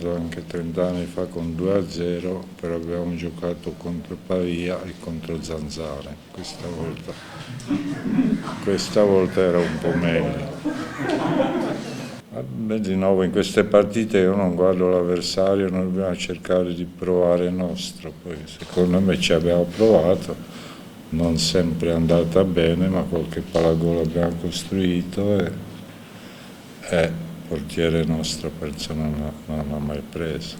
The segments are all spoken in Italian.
passato anche 30 anni fa con 2-0, però abbiamo giocato contro Pavia e contro Zanzara. Questa volta era un po' meglio. Di nuovo in queste partite io non guardo l'avversario, noi dobbiamo cercare di provare il nostro, poi secondo me ci abbiamo provato, non sempre è andata bene, ma qualche palagolo abbiamo costruito e il portiere nostro penso non l'ha mai preso.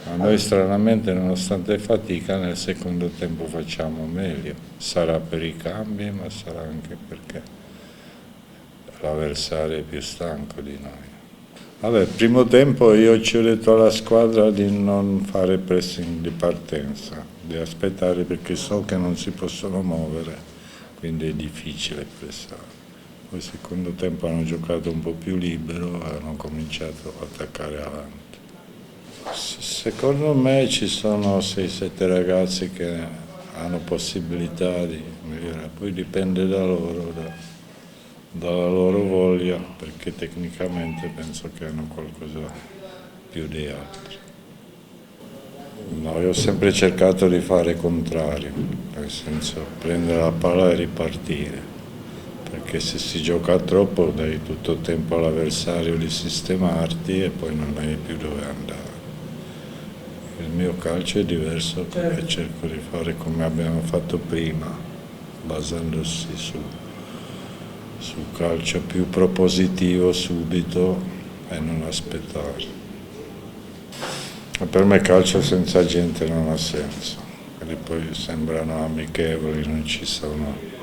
Ma noi stranamente, nonostante fatica, nel secondo tempo facciamo meglio, sarà per i cambi, ma sarà anche perché l'avversario è più stanco di noi. Vabbè, primo tempo io ci ho detto alla squadra di non fare pressing di partenza, di aspettare perché so che non si possono muovere, quindi è difficile pressare. Poi secondo tempo hanno giocato un po' più libero e hanno cominciato ad attaccare avanti. Secondo me ci sono 6-7 ragazzi che hanno possibilità di migliorare, poi dipende da loro, dalla loro voglia, perché tecnicamente penso che hanno qualcosa più di altri. No, io ho sempre cercato di fare il contrario, nel senso prendere la palla e ripartire, perché se si gioca troppo dai tutto il tempo all'avversario di sistemarti e poi non hai più dove andare. Il mio calcio è diverso e cerco di fare come abbiamo fatto prima, basandosi sul calcio più propositivo subito e non aspettare. E per me calcio senza gente non ha senso, perché poi sembrano amichevoli, non ci sono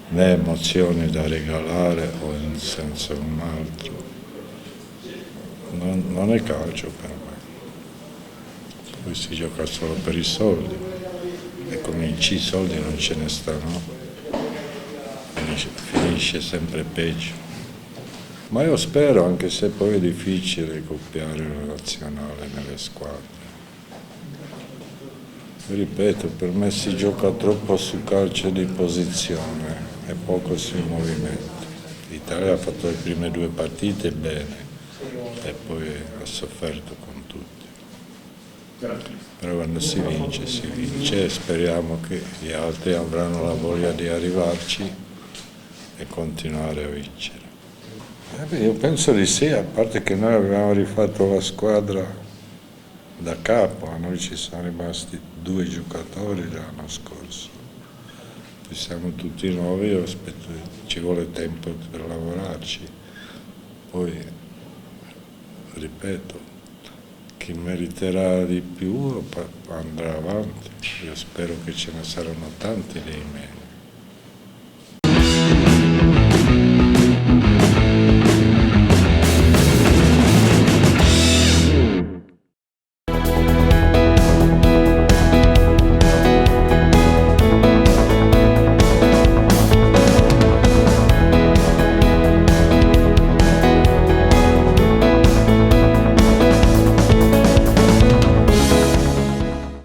né emozioni da regalare o in senso un altro. Non è calcio per me. Poi si gioca solo per i soldi e cominci i soldi non ce ne stanno, finisce sempre peggio. Ma io spero, anche se poi è difficile copiare la nazionale nelle squadre. Ripeto, per me si gioca troppo sul calcio di posizione e poco sui movimenti. L'Italia ha fatto le prime 2 partite bene e poi ha sofferto con tutti. Però quando si vince e speriamo che gli altri avranno la voglia di arrivarci e continuare a vincere. Io penso di sì, a parte che noi abbiamo rifatto la squadra da capo, a noi ci sono rimasti 2 giocatori l'anno scorso, poi siamo tutti nuovi, io aspetto, ci vuole tempo per lavorarci, poi ripeto, chi meriterà di più andrà avanti, io spero che ce ne saranno tanti dei meno.